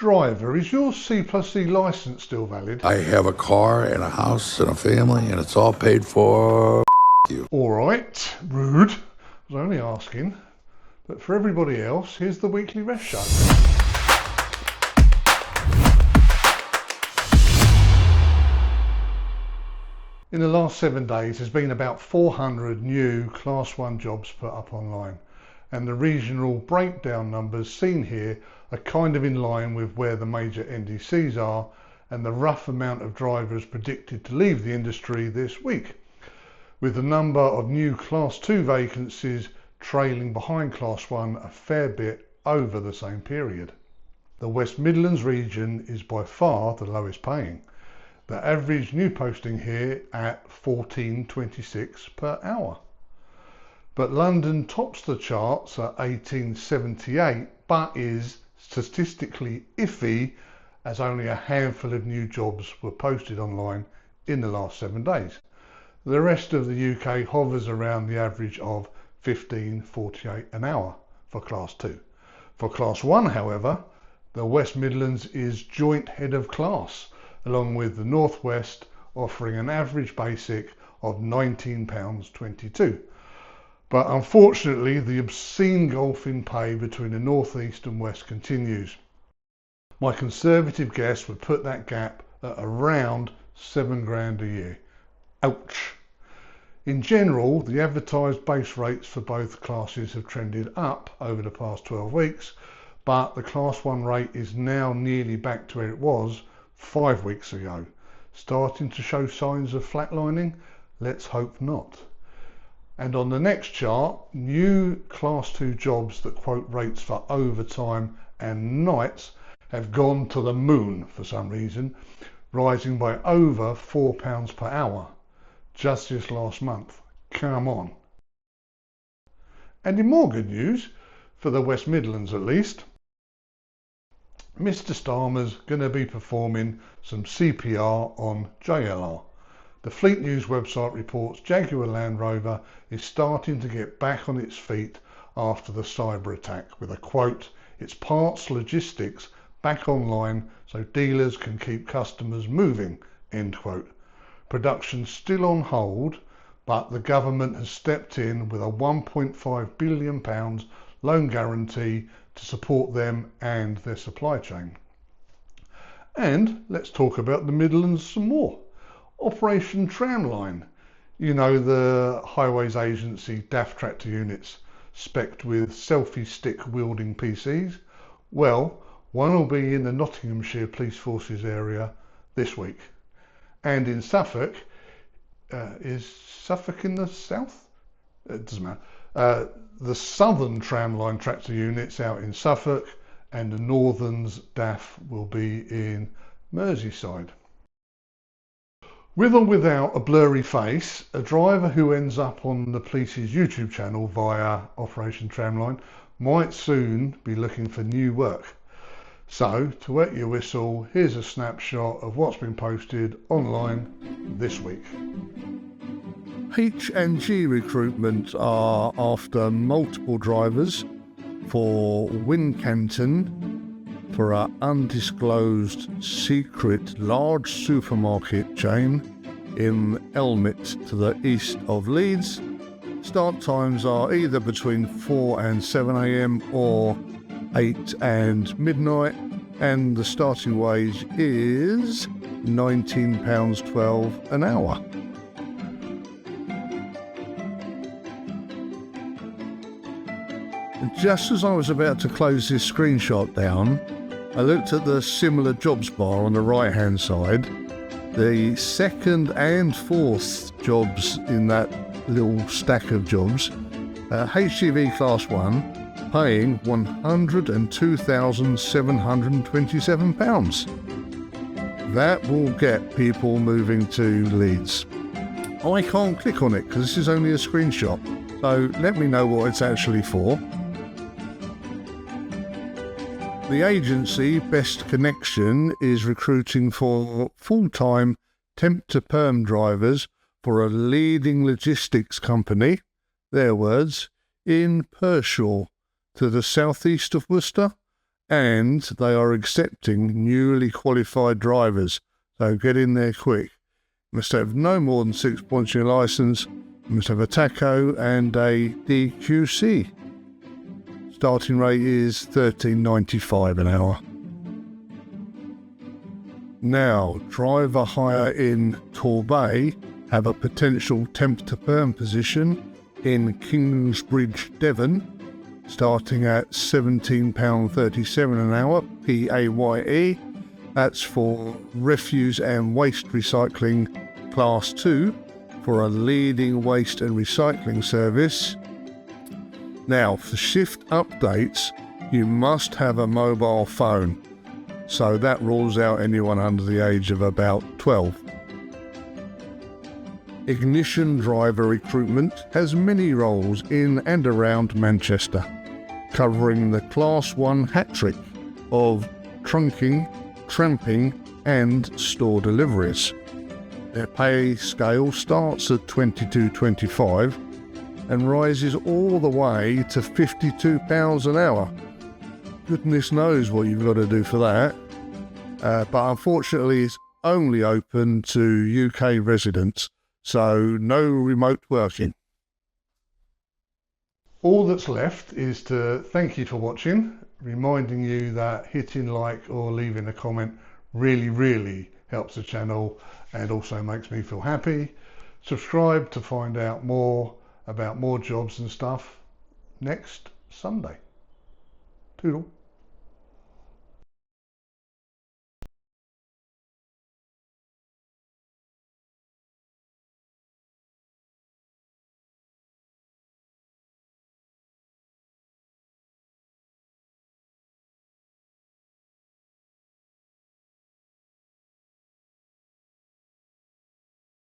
Driver, is your C+E licence still valid? I have a car and a house and a family, and it's all paid for. You. Alright, rude. I was only asking. But for everybody else, here's the weekly ref show. In the last 7 days, there's been about 400 new Class 1 jobs put up online. And the regional breakdown numbers seen here are kind of in line with where the major NDCs are and the rough amount of drivers predicted to leave the industry this week, with the number of new Class 2 vacancies trailing behind Class 1 a fair bit over the same period. The West Midlands region is by far the lowest paying. The average new posting here at $14.26 per hour. But London tops the charts at $18.78, but is statistically iffy as only a handful of new jobs were posted online in the last 7 days. The rest of the UK hovers around the average of $15.48 an hour for Class 2. For Class 1, however, the West Midlands is joint head of class, along with the North West offering an average basic of £19.22. But unfortunately, the obscene gulf in pay between the North East and West continues. My conservative guess would put that gap at around £7,000 a year. Ouch. In general, the advertised base rates for both classes have trended up over the past 12 weeks, but the Class 1 rate is now nearly back to where it was 5 weeks ago. Starting to show signs of flatlining? Let's hope not. And on the next chart, new Class 2 jobs that quote rates for overtime and nights have gone to the moon for some reason, rising by over £4 per hour just this last month. Come on. And in more good news, for the West Midlands at least, Mr. Starmer's going to be performing some CPR on JLR. The Fleet News website reports Jaguar Land Rover is starting to get back on its feet after the cyber attack with a quote, "Its parts logistics back online so dealers can keep customers moving," end quote. Production still on hold, but the government has stepped in with a £1.5 billion loan guarantee to support them and their supply chain. And let's talk about the Midlands some more. Operation Tramline, you know, the Highways Agency DAF tractor units specced with selfie stick wielding PCs. Well, one will be in the Nottinghamshire Police Forces area this week. And in Suffolk, is Suffolk in the south? It doesn't matter. The southern Tramline tractor units out in Suffolk, and the northern's DAF will be in Merseyside. With or without a blurry face, a driver who ends up on the police's YouTube channel via Operation Tramline might soon be looking for new work. So, to wet your whistle, here's a snapshot of what's been posted online this week. H&G Recruitment are after multiple drivers for Wincanton for an undisclosed secret large supermarket chain in Elmet to the east of Leeds. Start times are either between 4 and 7 a.m. or 8 and midnight, and the starting wage is £19.12 an hour. Just as I was about to close this screenshot down, I looked at the similar jobs bar on the right hand side. The second and fourth jobs in that little stack of jobs, HGV Class 1 paying £102,727. That will get people moving to Leeds. I can't click on it because this is only a screenshot, so let me know what it's actually for. The agency Best Connection is recruiting for full-time temp-to-perm drivers for a leading logistics company, their words, in Pershore, to the southeast of Worcester, and they are accepting newly qualified drivers, so get in there quick. You must have no more than 6 points on your licence, you must have a TACO and a DQC. Starting rate is $13.95 an hour. Now, driver hire in Torbay have a potential temp to perm position in Kingsbridge, Devon, starting at £17.37 an hour, PAYE. That's for refuse and waste recycling Class 2 for a leading waste and recycling service. Now, for shift updates, you must have a mobile phone, so that rules out anyone under the age of about 12. Ignition driver recruitment has many roles in and around Manchester, covering the Class 1 hat-trick of trunking, tramping and store deliveries. Their pay scale starts at £22.25 and rises all the way to £52 an hour. Goodness knows what you've got to do for that. But unfortunately it's only open to UK residents, so no remote working. All that's left is to thank you for watching, reminding you that hitting like or leaving a comment really helps the channel and also makes me feel happy. Subscribe to find out more about more jobs and stuff next Sunday. Toodle.